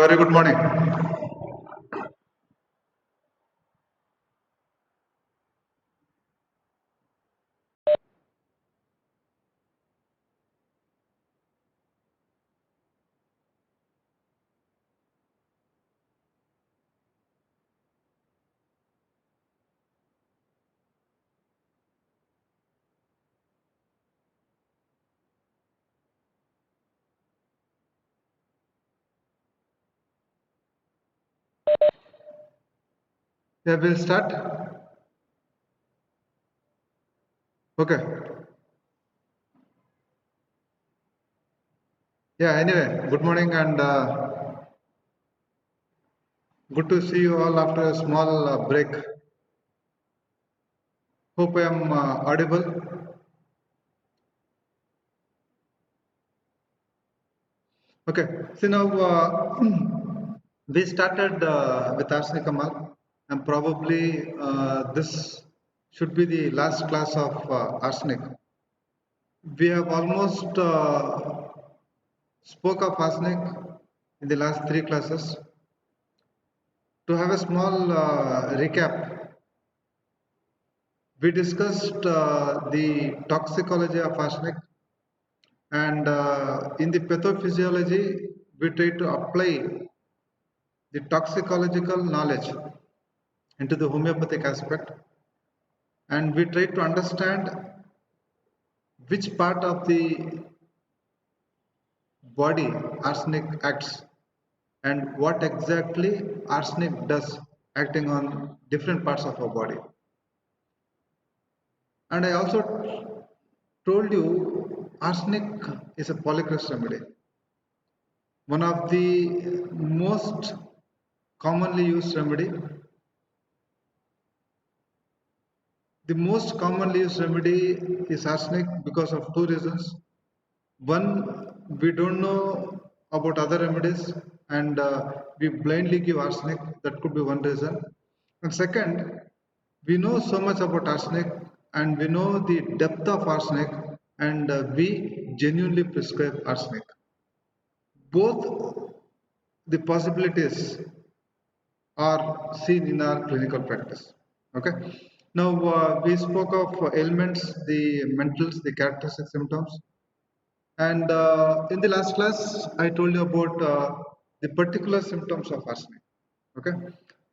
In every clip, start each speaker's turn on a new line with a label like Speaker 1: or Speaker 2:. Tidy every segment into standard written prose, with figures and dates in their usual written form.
Speaker 1: Very good morning. Yeah, we'll start. Okay. Yeah, anyway, good morning and good to see you all after a small break. Hope I am audible. Okay. So now we started with Arsenicum and probably this should be the last class of arsenic. We have almost spoke of arsenic in the last three classes. To have a small recap, we discussed the toxicology of arsenic, and in the pathophysiology, we try to apply the toxicological knowledge into the homeopathic aspect, and we try to understand which part of the body arsenic acts and what exactly arsenic does acting on different parts of our body. And I also told you arsenic is a polycrust remedy. One of the most commonly used remedy. The most commonly used remedy is arsenic because of two reasons. One, we don't know about other remedies and we blindly give arsenic. That could be one reason. And second, we know so much about arsenic and we know the depth of arsenic and we genuinely prescribe arsenic. Both the possibilities are seen in our clinical practice. Okay. Now we spoke of ailments, the mentals, the characteristic symptoms, and in the last class I told you about the particular symptoms of arsenic. Okay.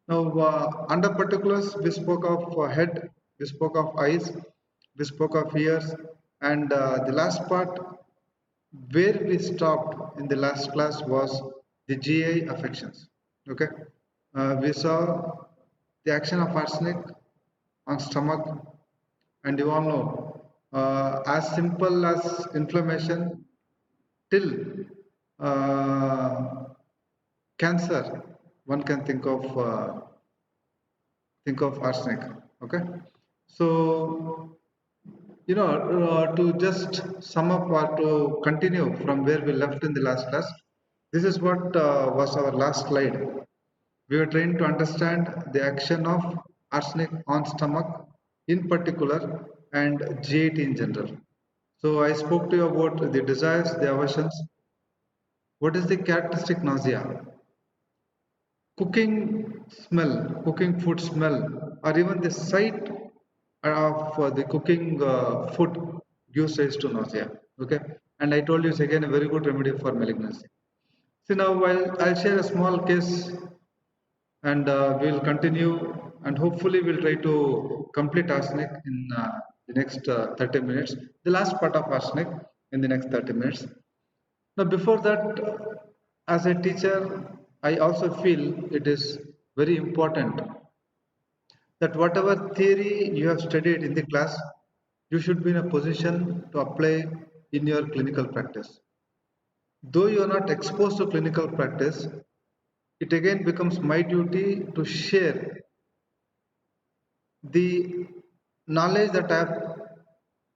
Speaker 1: Now under particulars we spoke of head, we spoke of eyes, we spoke of ears, and the last part where we stopped in the last class was the GI affections. Okay, we saw the action of arsenic on stomach, and you all know, as simple as inflammation till uh, cancer, one can think of arsenic. Okay, so to just sum up or to continue from where we left in the last class, this is what was our last slide. We were trying to understand the action of arsenic on stomach in particular and GIT in general. So I spoke to you about the desires, the aversions. What is the characteristic nausea? Cooking smell, cooking food smell, or even the sight of the cooking food gives rise to nausea. Okay, and I told you it's again a very good remedy for malignancy. So now I'll share a small case and we'll continue and hopefully we'll try to complete arsenic in the next 30 minutes, the last part of arsenic in the next 30 minutes. Now before that, as a teacher, I also feel it is very important that whatever theory you have studied in the class, you should be in a position to apply in your clinical practice. Though you are not exposed to clinical practice, it again becomes my duty to share the knowledge that I have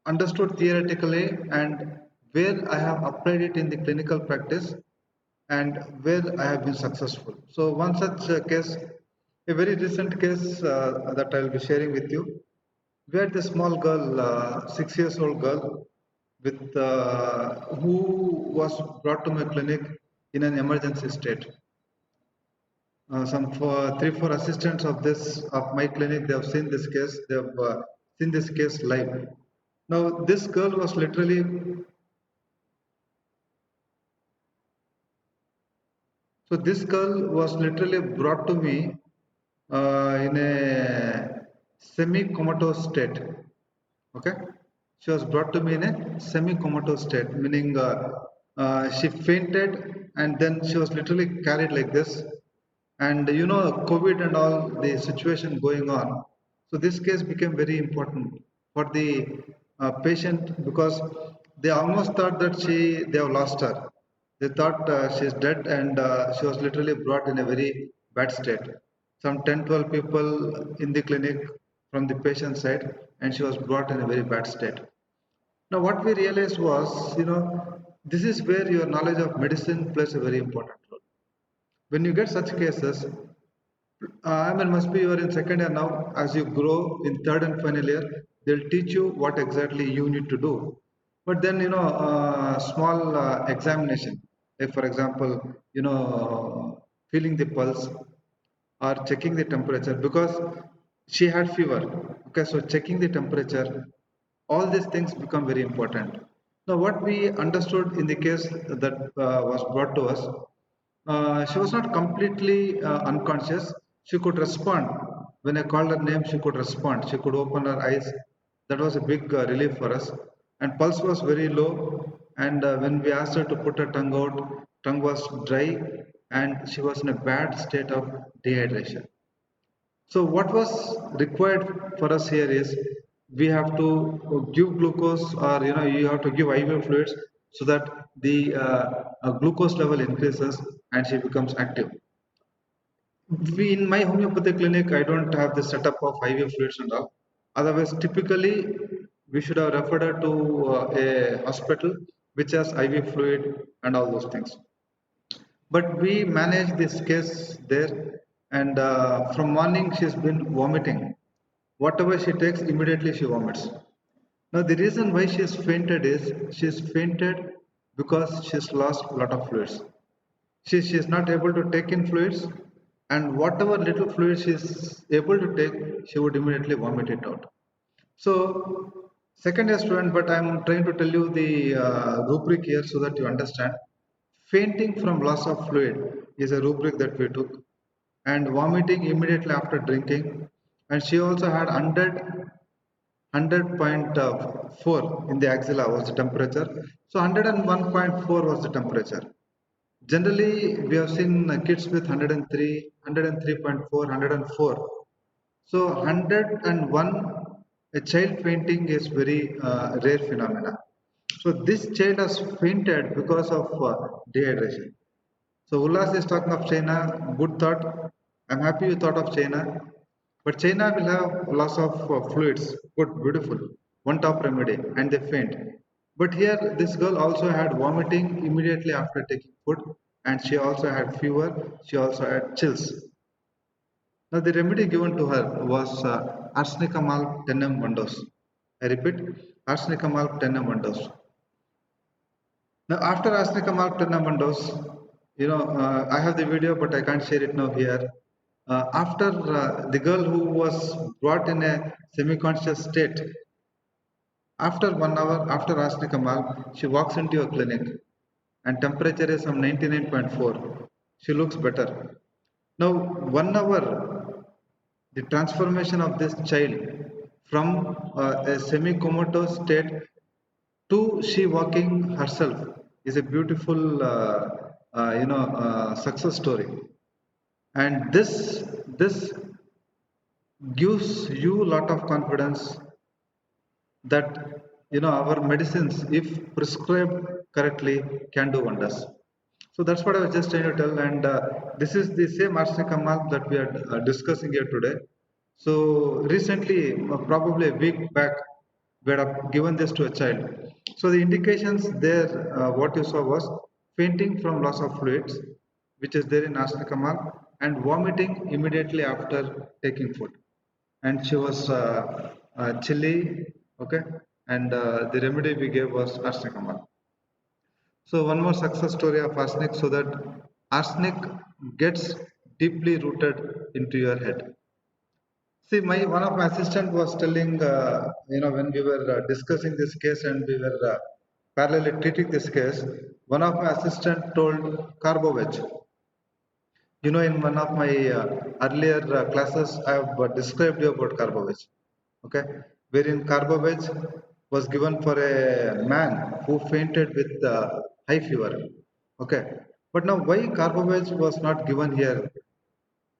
Speaker 1: understood theoretically and where I have applied it in the clinical practice and where I have been successful. So one such case, a very recent case that I will be sharing with you, where the small girl, 6 years old girl, with who was brought to my clinic in an emergency state. some three, four assistants of this of my clinic. They have seen this case. They have seen this case live. Now, this girl was literally. So this girl was literally brought to me in a semi-comatose state. Okay, she was brought to me in a semi-comatose state, meaning she fainted and then she was literally carried like this. And you know, COVID and all the situation going on. So this case became very important for the patient because they almost thought that they have lost her. They thought she's dead and she was literally brought in a very bad state. Some 10, 12 people in the clinic from the patient side and she was brought in a very bad state. Now what we realized was, you know, this is where your knowledge of medicine plays a very important role. When you get such cases, I mean, must be you are in second year now. As you grow in third and final year, they'll teach you what exactly you need to do. But then, you know, small examination, like for example, you know, feeling the pulse or checking the temperature because she had fever. Okay, so checking the temperature, all these things become very important. Now, what we understood in the case that was brought to us, she was not completely unconscious. She could respond. When I called her name, she could respond. She could open her eyes. That was a big relief for us. And pulse was very low. And when we asked her to put her tongue out, tongue was dry and she was in a bad state of dehydration. So what was required for us here is we have to give glucose or you know you have to give IV fluids so that the glucose level increases and she becomes active. We in my homeopathy clinic I don't have the setup of IV fluids and all. Otherwise, typically we should have referred her to a hospital which has IV fluid and all those things. But we managed this case there, and from morning she's been vomiting. Whatever she takes, immediately she vomits. Now, the reason why she's fainted is she's fainted because she's lost a lot of fluids. She's not able to take in fluids, and whatever little fluids she's able to take, she would immediately vomit it out. So, second year student, but I'm trying to tell you the rubric here so that you understand. Fainting from loss of fluid is a rubric that we took, and vomiting immediately after drinking. And she also had 100.4 in the axilla was the temperature. So 101.4 was the temperature. Generally, we have seen kids with 103, 103.4, 104. So 101, a child fainting is very rare phenomena. So this child has fainted because of dehydration. So Ullas is talking of China, good thought. I'm happy you thought of China. But China will have loss of fluids. Good, beautiful. One top remedy, and they faint. But here, this girl also had vomiting immediately after taking food, and she also had fever. She also had chills. Now, the remedy given to her was Arsenicum 10 dose. I repeat, Arsenicum 10 dose. Now, after Arsenicum 10 dose, you know, I have the video, but I can't share it now here. After the girl who was brought in a semi-conscious state, after 1 hour after Arsenicum, she walks into your clinic and temperature is some 99.4. She looks better. Now, 1 hour, the transformation of this child from a semi-comatose state to she walking herself is a beautiful, success story. And this gives you a lot of confidence that you know our medicines, if prescribed correctly, can do wonders. So that's what I was just trying to tell, and this is the same arsenic mark that we are discussing here today. So recently, probably a week back, we had given this to a child. So the indications there, what you saw was fainting from loss of fluids, which is there in arsenic mark, and vomiting immediately after taking food. And she was chilly, okay, and the remedy we gave was arsenic. So one more success story of arsenic, so that arsenic gets deeply rooted into your head. See, my one of my assistant was telling, when we were discussing this case and we were parallelly treating this case, one of my assistant told carbo veg. In one of my earlier classes, I have described you about carbo veg. Okay, wherein carbo veg was given for a man who fainted with high fever. Okay, but now why carbo veg was not given here?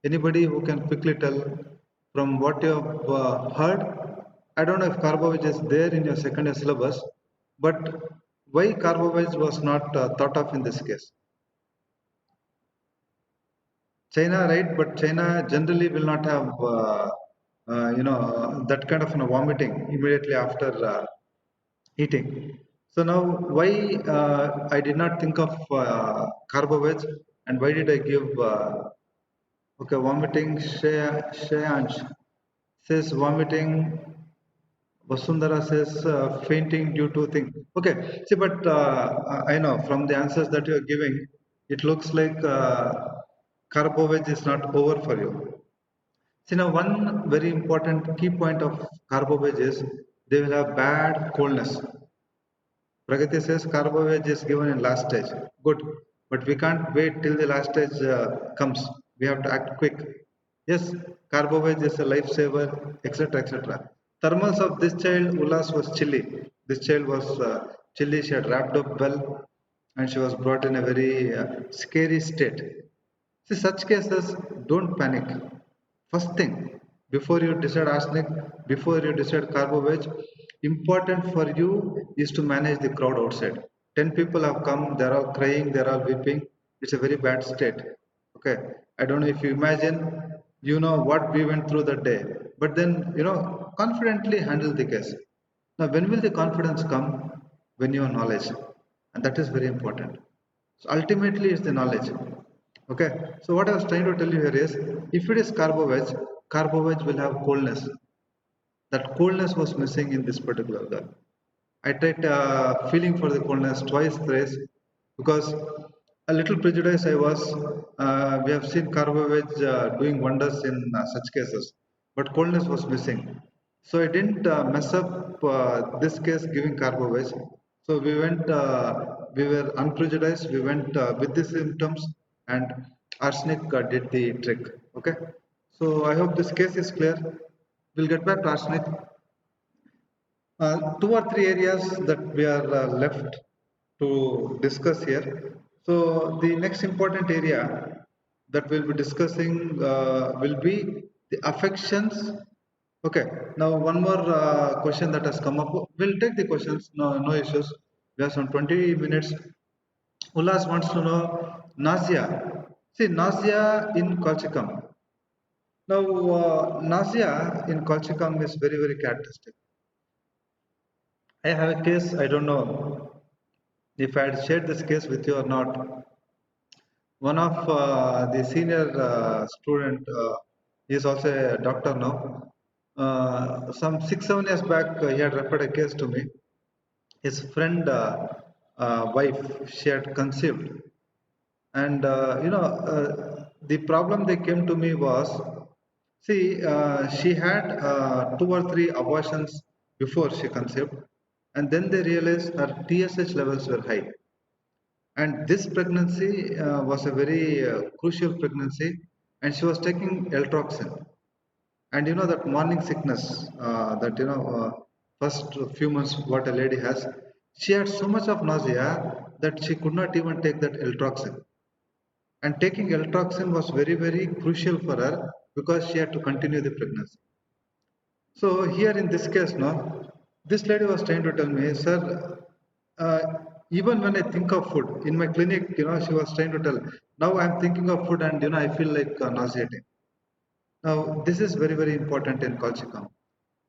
Speaker 1: Anybody who can quickly tell from what you have heard? I don't know if carbo veg is there in your second year syllabus, but why carbo veg was not thought of in this case? China, right? But China generally will not have, that kind of vomiting immediately after eating. So now, why I did not think of carbo veg, and why did I give? Okay, vomiting. Shayansh says vomiting. Vasundhara says fainting due to thing. Okay, see, but I know from the answers that you are giving, it looks like carbo veg is not over for you. See, now one very important key point of carbo veg is they will have bad coldness. Pragati says carbo veg is given in last stage. Good, but we can't wait till the last stage comes. We have to act quick. Yes, carbo veg is a lifesaver, etc. etc. Thermals of this child, Ulas, was chilly. This child was chilly. She had wrapped up well, and she was brought in a very scary state. See, such cases, don't panic. First thing, before you decide arsenic, before you decide carbo veg, important for you is to manage the crowd outside. 10 people have come, they're all crying, they're all weeping. It's a very bad state. Okay. I don't know if you imagine, what we went through that day. But then, confidently handle the case. Now, when will the confidence come? When you have knowledge. And that is very important. So ultimately, it's the knowledge. Okay. So what I was trying to tell you here is, if it is carbo veg will have coldness. That coldness was missing in this particular girl. I tried feeling for the coldness twice, thrice, because a little prejudice I was. We have seen carbo veg doing wonders in such cases, but coldness was missing. So I didn't mess up this case giving carbo veg. So we were unprejudiced. We went with the symptoms, and arsenic did the trick. Okay. So I hope this case is clear. We'll get back to arsenic. Two or three areas that we are left to discuss here. So the next important area that we'll be discussing will be the affections. Okay. Now one more question that has come up. We'll take the questions. No issues. We have some 20 minutes. Ulas wants to know nausea. See, nausea in colchicum. Now, nausea in colchicum is very, very characteristic. I have a case, I don't know if I had shared this case with you or not. One of the senior student, he is also a doctor now. Some 6, 7 years back, he had referred a case to me. His friend wife, she had conceived, and the problem they came to me was, see, she had 2 or 3 abortions before she conceived, and then they realized her TSH levels were high. And this pregnancy was a very crucial pregnancy, and she was taking Eltroxin. And that morning sickness, that first few months what a lady has, she had so much of nausea that she could not even take that Eltroxin. And taking Eltroxin was very, very crucial for her because she had to continue the pregnancy. So here in this case, no, this lady was trying to tell me, sir, uh, even when I think of food in my clinic, she was trying to tell. Now I'm thinking of food and I feel like nauseating. Now this is very, very important in colchicum.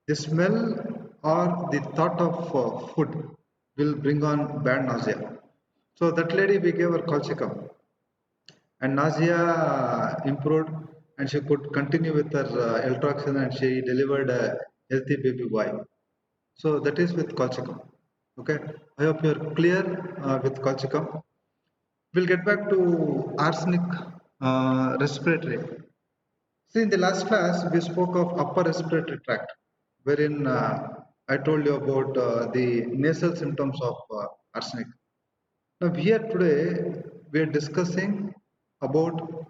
Speaker 1: The smell or the thought of food will bring on bad nausea. So that lady, we gave her colchicum, and nausea improved, and she could continue with her Eltroxin, and she delivered a healthy baby boy. So that is with colchicum. Okay, I hope you are clear with colchicum. We'll get back to arsenic. Respiratory. See, in the last class, we spoke of upper respiratory tract, wherein I told you about the nasal symptoms of arsenic. Now, here today, we are discussing about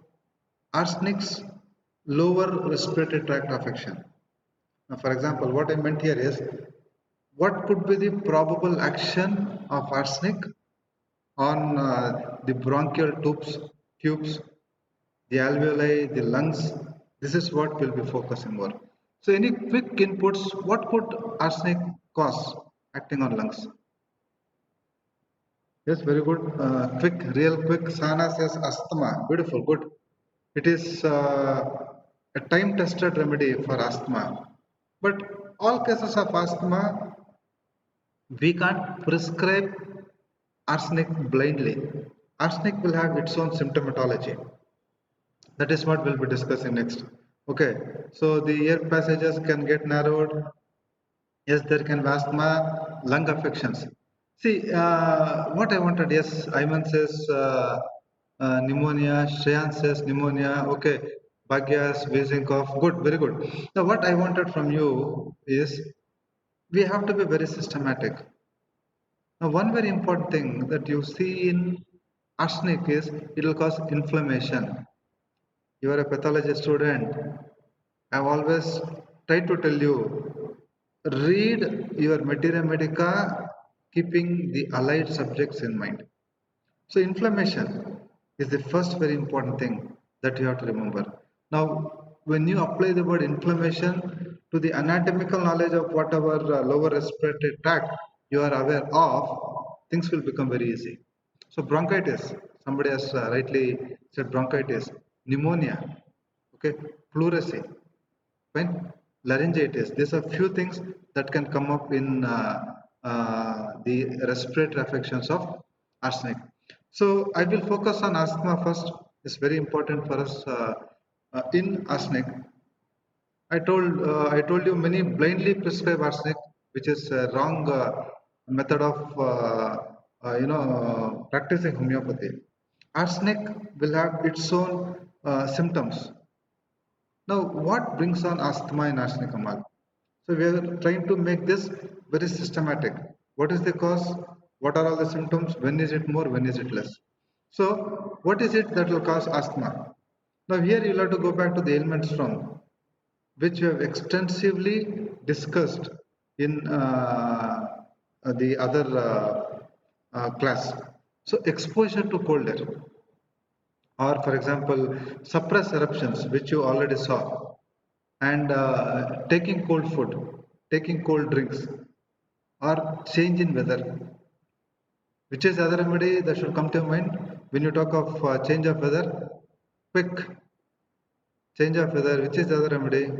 Speaker 1: arsenic's lower respiratory tract affection. Now, for example, what I meant here is what could be the probable action of arsenic on the bronchial tubes, the alveoli, the lungs. This is what we'll be focusing on. So, any quick inputs, what could arsenic cause acting on lungs? Yes, very good. Quick, real quick. Sana says asthma. Beautiful, good. It is a time-tested remedy for asthma. But all cases of asthma, we can't prescribe arsenic blindly. Arsenic will have its own symptomatology. That is what we'll be discussing next. Okay, so the air passages can get narrowed. Yes, there can be asthma, lung affections. See, what I wanted, yes, Ayman says pneumonia, Shreyan says pneumonia, okay, Bhagyas, wheezing cough, good, very good. Now, what I wanted from you is we have to be very systematic. Now, one very important thing that you see in arsenic is it will cause inflammation. You are a pathology student. I've always tried to tell you, read your materia medica keeping the allied subjects in mind. So inflammation is the first very important thing that you have to remember. Now, when you apply the word inflammation to the anatomical knowledge of whatever lower respiratory tract you are aware of, things will become very easy. So bronchitis, somebody has rightly said bronchitis, pneumonia, okay, pleurisy, fine, laryngitis. These are few things that can come up in the respiratory affections of arsenic. So I will focus on asthma first. It's very important for us in arsenic. I told you many blindly prescribe arsenic, which is a wrong method of practicing homeopathy. Arsenic will have its own symptoms. Now, what brings on asthma in Arsenicum? So we are trying to make this very systematic. What is the cause? What are all the symptoms? When is it more? When is it less? So, what is it that will cause asthma? Now, here you'll have to go back to the ailments from which we have extensively discussed in the other class. So, exposure to cold air, or for example, suppress eruptions, which you already saw, and taking cold food, taking cold drinks, or change in weather. Which is the other remedy that should come to your mind when you talk of change of weather? Quick change of weather. Which is the other remedy?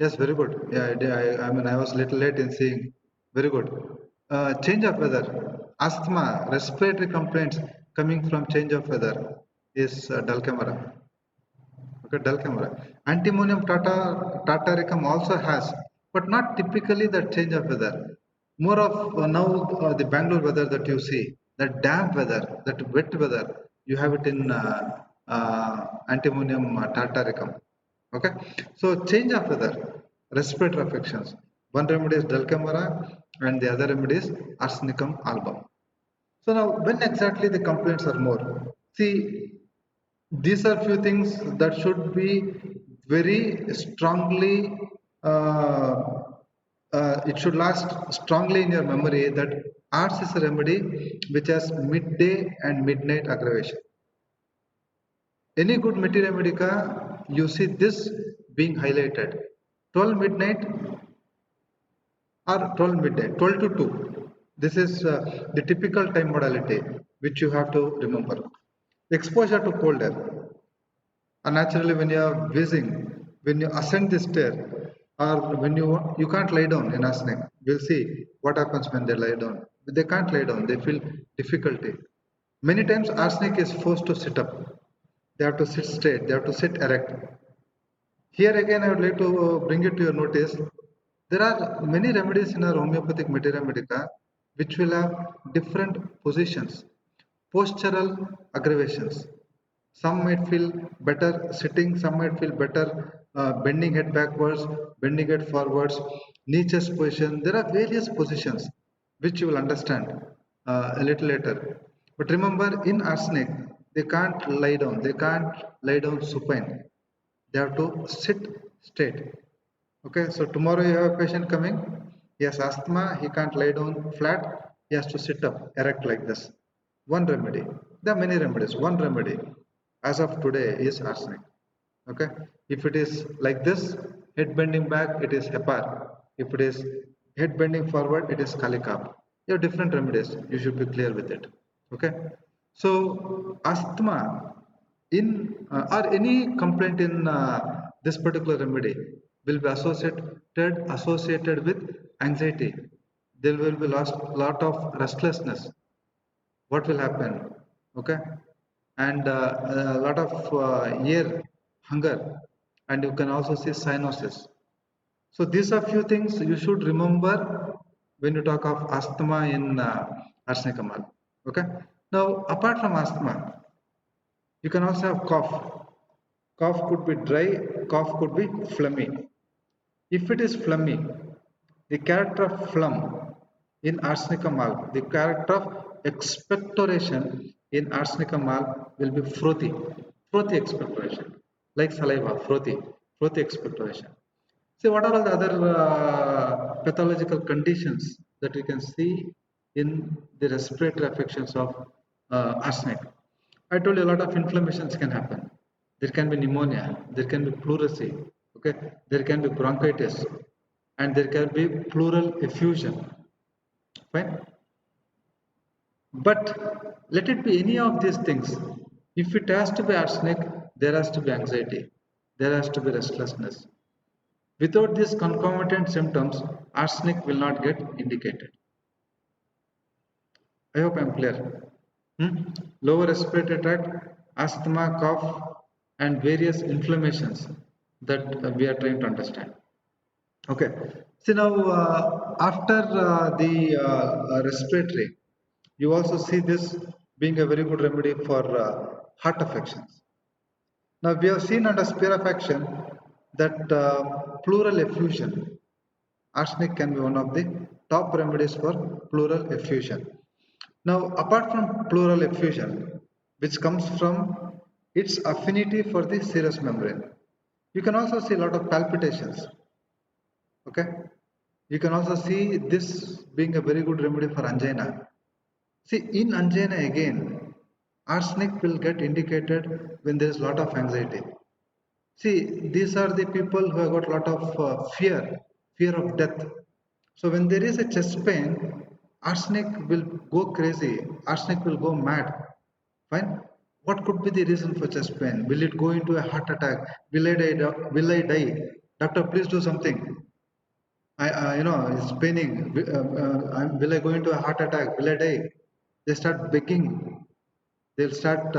Speaker 1: Yes, very good. Yeah, I mean, I was little late in seeing. Very good. Change of weather, asthma, respiratory complaints coming from change of weather is dull camera. Okay, dull camera. Antimonium tartaricum also has, but not typically that change of weather. More of now the Bangalore weather that you see, that damp weather, that wet weather, you have it in antimonium tartaricum. Okay, so change of weather, respiratory affections. One remedy is dull camera, and the other remedy is arsenicum album. So now, when exactly the complaints are more? See, these are few things that should be very strongly. Uh, it should last strongly in your memory that arts is a remedy which has midday and midnight aggravation. Any good materia medica, you see this being highlighted. 12 midnight or 12 midday, 12 to 2. This is the typical time modality which you have to remember. Exposure to cold air. And naturally, when you are wheezing, when you ascend the stair, or when you can't lie down in arsenic, we'll see what happens when they lie down. They can't lie down, they feel difficulty. Many times arsenic is forced to sit up. They have to sit straight, they have to sit erect. Here again, I would like to bring it to your notice. There are many remedies in our homeopathic materia medica which will have different positions. postural aggravations. Some might feel better sitting, some might feel better bending head backwards, bending head forwards, knee chest position. There are various positions which you will understand a little later. But remember, in arsenic, they can't lie down, they can't lie down supine, they have to sit straight. Okay, so tomorrow you have a patient coming, he has asthma, he can't lie down flat, he has to sit up erect like this. One remedy, there are many remedies, one remedy as of today is arsenic. Okay, if it is like this, head bending back, it is hepar. If it is head bending forward, it is kalikap. You have different remedies, you should be clear with it. Okay, so asthma in or any complaint in this particular remedy will be associated with anxiety. There will be lot of restlessness. What will happen? Okay, and a lot of air hunger, and you can also see cyanosis. So these are few things you should remember when you talk of asthma in arsenicum. Okay, now apart from asthma, you can also have cough. Cough could be dry, cough could be phlegmy. If it is phlegmy, the character of phlegm in arsenicum alb, the character of expectoration in arsenicum alb will be frothy, frothy expectoration, like saliva, frothy, frothy expectoration. See, what are all the other pathological conditions that we can see in the respiratory affections of arsenic? I told you a lot of inflammations can happen. There can be pneumonia, there can be pleurisy, okay, there can be bronchitis, and there can be pleural effusion. Fine. But let it be any of these things. If it has to be arsenic, there has to be anxiety, there has to be restlessness. Without these concomitant symptoms, arsenic will not get indicated. I hope I am clear. Lower respiratory tract, asthma, cough, and various inflammations that we are trying to understand. Okay. So now, after the respiratory, you also see this being a very good remedy for heart affections. Now, we have seen under sphere of action that pleural effusion, arsenic can be one of the top remedies for pleural effusion. Now, apart from pleural effusion, which comes from its affinity for the serous membrane, you can also see a lot of palpitations. Okay, you can also see this being a very good remedy for angina. See, in angina again, arsenic will get indicated when there is a lot of anxiety. See, these are the people who have got a lot of fear of death. So when there is a chest pain, arsenic will go crazy, arsenic will go mad. Fine. What could be the reason for chest pain? Will it go into a heart attack? Will I die? Will I die? Doctor, please do something. It's paining. Will I go into a heart attack? Will I die? They start begging. They'll start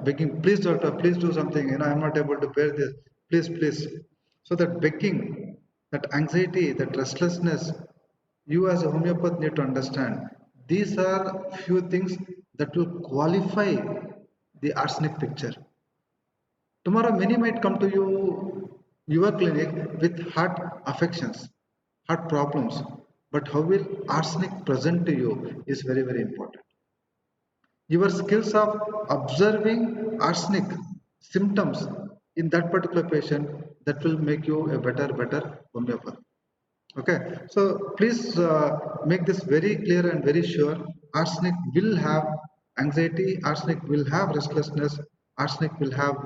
Speaker 1: begging, please doctor, please do something. I'm not able to bear this. Please, please. So that begging, that anxiety, that restlessness, you as a homeopath need to understand. These are few things that will qualify the arsenic picture. Tomorrow, many might come to your clinic with heart affections, heart problems. But how will arsenic present to you is very, very important. Your skills of observing arsenic symptoms in that particular patient, that will make you a better homeopath. Okay, so please make this very clear and very sure. Arsenic will have anxiety, arsenic will have restlessness, arsenic will have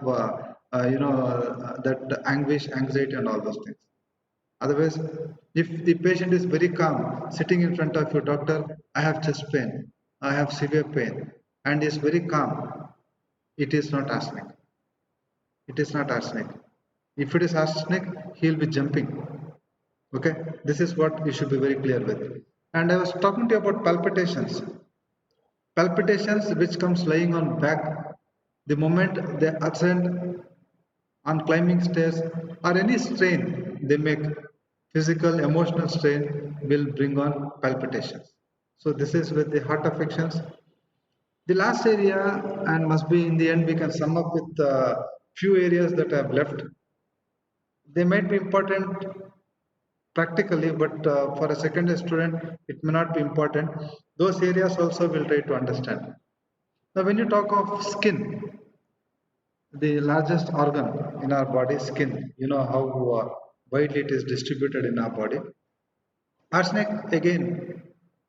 Speaker 1: that anguish, anxiety, and all those things. Otherwise, if the patient is very calm, sitting in front of your doctor, I have chest pain, I have severe pain, and is very calm, it is not arsenic. It is not arsenic. If it is arsenic, he will be jumping. Okay, this is what you should be very clear with. And I was talking to you about palpitations. Palpitations which comes lying on back, the moment they ascend on climbing stairs or any strain they make, physical, emotional strain will bring on palpitations. So this is with the heart affections. The last area, and must be in the end, we can sum up with few areas that I have left. They might be important practically, but for a secondary student, it may not be important. Those areas also we'll try to understand. Now, when you talk of skin, the largest organ in our body, skin, you know how widely it is distributed in our body. Arsenic, again,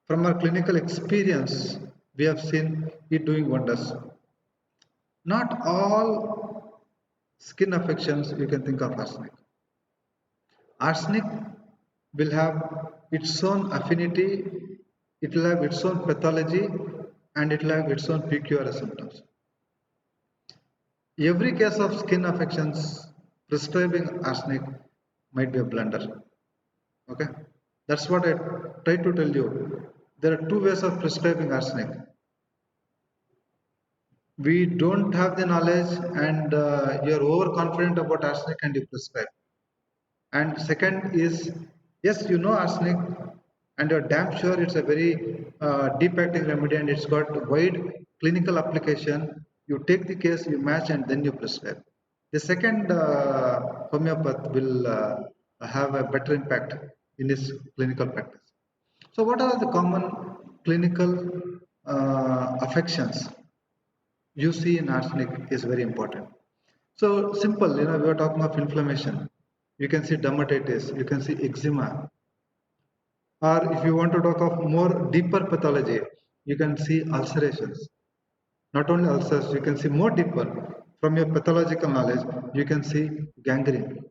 Speaker 1: from our clinical experience, we have seen it doing wonders. Not all skin affections you can think of arsenic. Arsenic will have its own affinity, it will have its own pathology, and it will have its own peculiar symptoms. Every case of skin affections prescribing arsenic might be a blunder. Okay, that's what I try to tell you. There are two ways of prescribing arsenic. We don't have the knowledge, and you're overconfident about arsenic and you prescribe. And second is, yes, you know arsenic, and you're damn sure it's a very deep acting remedy and it's got wide clinical application. You take the case, you match, and then you prescribe. The second homeopath will have a better impact in his clinical practice. So, what are the common clinical affections you see in arsenic is very important. So simple, we are talking of inflammation. You can see dermatitis, you can see eczema, or if you want to talk of more deeper pathology, you can see ulcerations. Not only ulcers, you can see more deeper from your pathological knowledge. You can see gangrene.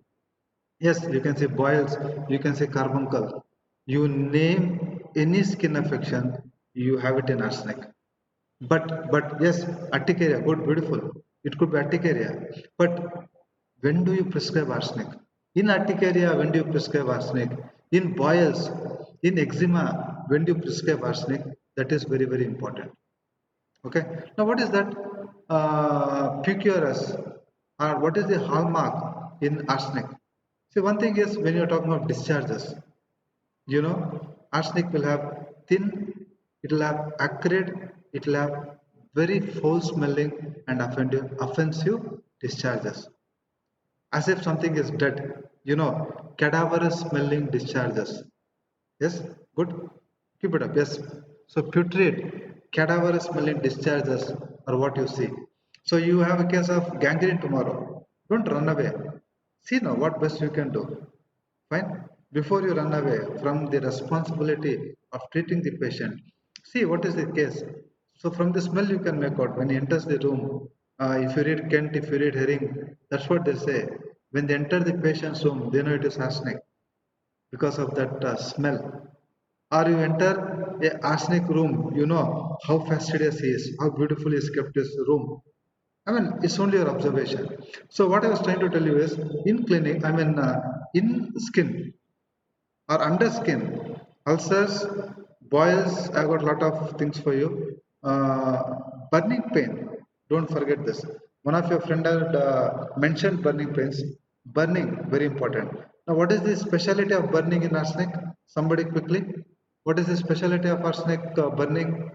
Speaker 1: Yes, you can see boils, you can see carbuncle. You name any skin affection, you have it in arsenic. But yes, urticaria, good, beautiful. It could be urticaria. But when do you prescribe arsenic? In urticaria, when do you prescribe arsenic? In boils, in eczema, when do you prescribe arsenic? That is very, very important. Okay. Now, what is that purus, or what is the hallmark in arsenic? See, one thing is when you're talking of discharges, arsenic will have thin, it will have acrid, it will have very foul smelling and offensive discharges, as if something is dead, cadaverous smelling discharges. Yes, good, keep it up. Yes, so putrid, cadaverous smelling discharges are what you see. So you have a case of gangrene tomorrow, don't run away. See now what best you can do. Fine. Before you run away from the responsibility of treating the patient, see what is the case. So from the smell you can make out when he enters the room. If you read Kent, if you read Herring, that's what they say. When they enter the patient's room, they know it is arsenic because of that smell. Or you enter a arsenic room, you know how fastidious he is, how beautifully he has kept his room. I mean, it's only your observation. So what I was trying to tell you is, in clinic, in skin or under skin, ulcers, boils, I got a lot of things for you. Burning pain, don't forget this. One of your friend had mentioned burning pains. Burning, very important. Now, what is the specialty of burning in arsenic? Somebody quickly. What is the specialty of arsenic burning?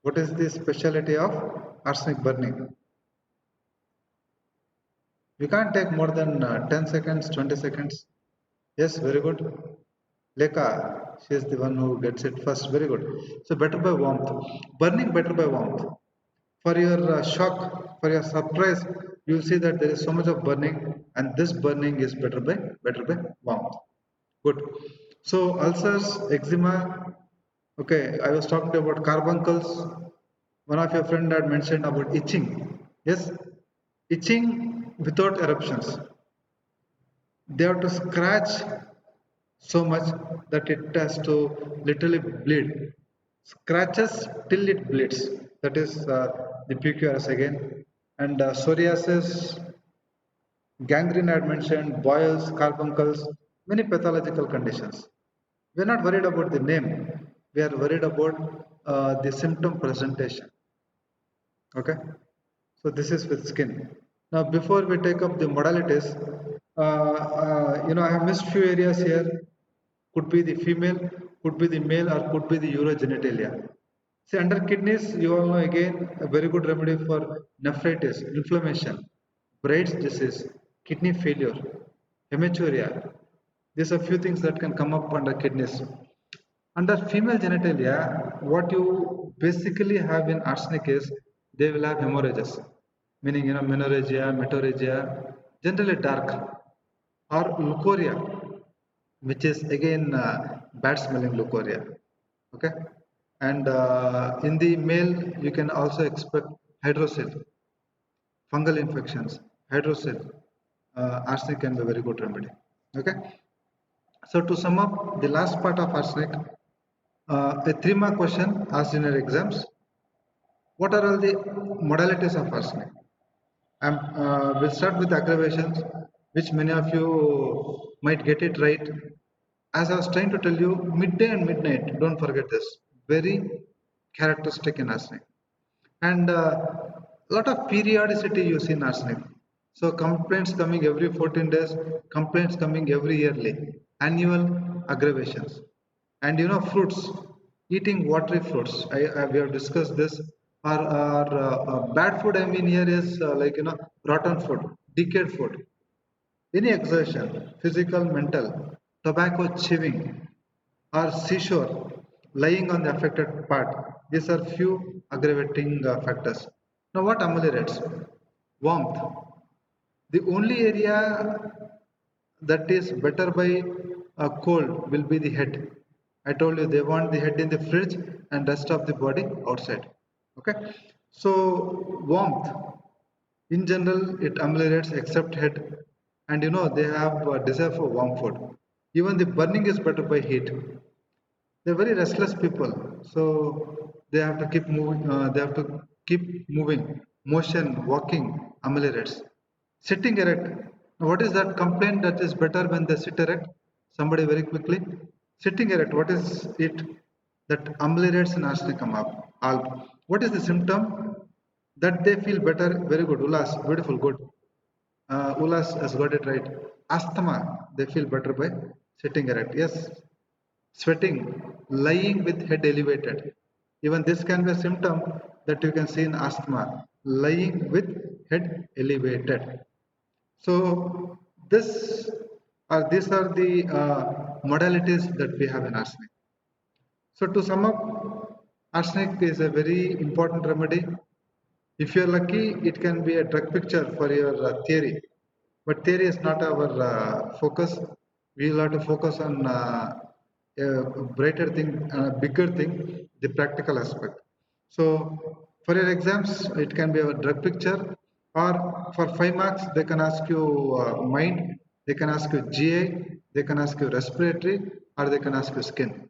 Speaker 1: What is the specialty of arsenic burning? You can't take more than 10 seconds, 20 seconds. Yes, very good. Leka, she is the one who gets it first. Very good. So better by warmth. Burning better by warmth. For your shock, for your surprise, you will see that there is so much of burning, and this burning is better by warmth. Good. So ulcers, eczema. Okay, I was talking about carbuncles. One of your friend had mentioned about itching. Yes, itching without eruptions. They have to scratch so much that it has to literally bleed. Scratches till it bleeds. That is the PQRS again. And psoriasis, gangrene I had mentioned, boils, carbuncles, many pathological conditions. We are not worried about the name. We are worried about the symptom presentation. Okay. So this is with skin. Now, before we take up the modalities, I have missed few areas here. Could be the female, could be the male or could be the urogenitalia. See, under kidneys, you all know again a very good remedy for nephritis, inflammation, Bright's disease, kidney failure, hematuria. These are few things that can come up under kidneys. Under female genitalia, what you basically have in arsenic is they will have hemorrhages, meaning menorrhagia, metorrhagia, generally dark, or leukorrhea, which is again bad smelling leukorrhea. Okay, and in the male you can also expect hydrocele, fungal infections, hydrocele. Arsenic can be a very good remedy. Okay, so to sum up the last part of arsenic, a 3 mark question asked in your exams. What are all the modalities of arsenic? We'll start with aggravations, which many of you might get it right. As I was trying to tell you, midday and midnight, don't forget this, very characteristic in arsenic. And lot of periodicity you see in arsenic. So complaints coming every 14 days, complaints coming every yearly, annual aggravations. And fruits, eating watery fruits. We have discussed this. Bad food I mean here is like rotten food, decayed food. Any exertion, physical, mental, tobacco chewing, or seashore, lying on the affected part. These are few aggravating factors. Now, what ameliorates? Warmth. The only area that is better by cold will be the head. I told you they want the head in the fridge and rest of the body outside. Okay. So warmth in general it ameliorates except head, and they have desire for warm food. Even the burning is better by heat. They're very restless people, so they have to keep moving. They have to keep moving. Motion, walking ameliorates. Sitting erect. Now, what is that complaint that is better when they sit erect? Somebody very quickly. Sitting erect. What is it that ameliorates in arsenicum alb? What is the symptom that they feel better? Very good. Ulas, beautiful, good. Ulas has got it right. Asthma, they feel better by sitting erect. Yes. Sweating, lying with head elevated. Even this can be a symptom that you can see in asthma, lying with head elevated. So these are the modalities that we have in arsenic. So to sum up, arsenic is a very important remedy. If you're lucky, it can be a drug picture for your theory. But theory is not our focus. We will have to focus on a brighter thing, a bigger thing, the practical aspect. So for your exams, it can be a drug picture, or for 5 marks, they can ask you mind, they can ask you GI, they can ask you respiratory, or they can ask you skin.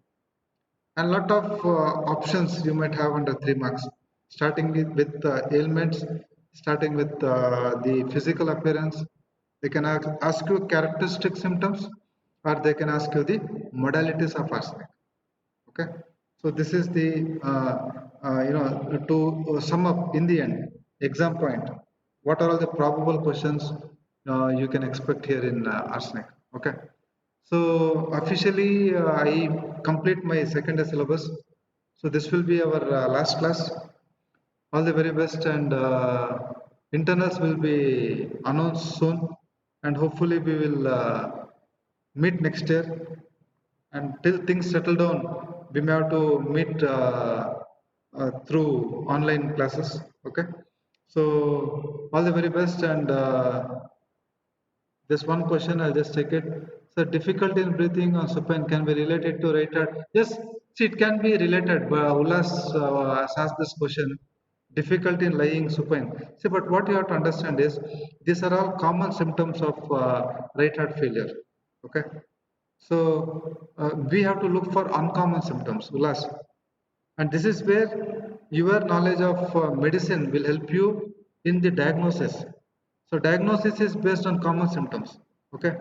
Speaker 1: And lot of options you might have under 3 marks, starting with ailments, starting with the physical appearance. They can ask you characteristic symptoms, or they can ask you the modalities of arsenic. Okay, so this is the to sum up in the end exam point, what are all the probable questions you can expect here in arsenic. Okay, so officially I complete my second syllabus, so this will be our last class. All the very best, and internals will be announced soon, and hopefully we will meet next year. And till things settle down, we may have to meet through online classes. Okay, so all the very best, and this one question I'll just take it. So difficulty in breathing on supine can be related to right heart. Yes, see, it can be related, but Ulas has asked this question, difficulty in lying supine. See, but what you have to understand is these are all common symptoms of right heart failure. Okay, so we have to look for uncommon symptoms, Ulas. And this is where your knowledge of medicine will help you in the diagnosis. So diagnosis is based on common symptoms. Okay.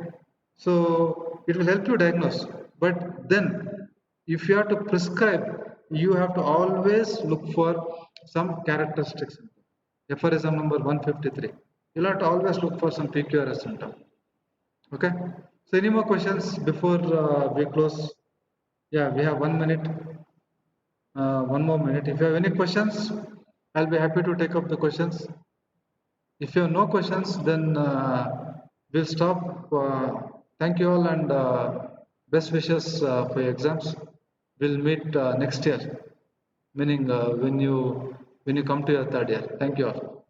Speaker 1: So it will help you diagnose. But then if you have to prescribe, you have to always look for some characteristics. Aphorism number 153. You'll have to always look for some PQRS symptom. Okay. So any more questions before we close? Yeah, we have 1 minute, one more minute. If you have any questions, I'll be happy to take up the questions. If you have no questions, then we'll stop. Thank you all and best wishes for your exams. We'll meet next year, meaning when you come to your third year. Thank you all.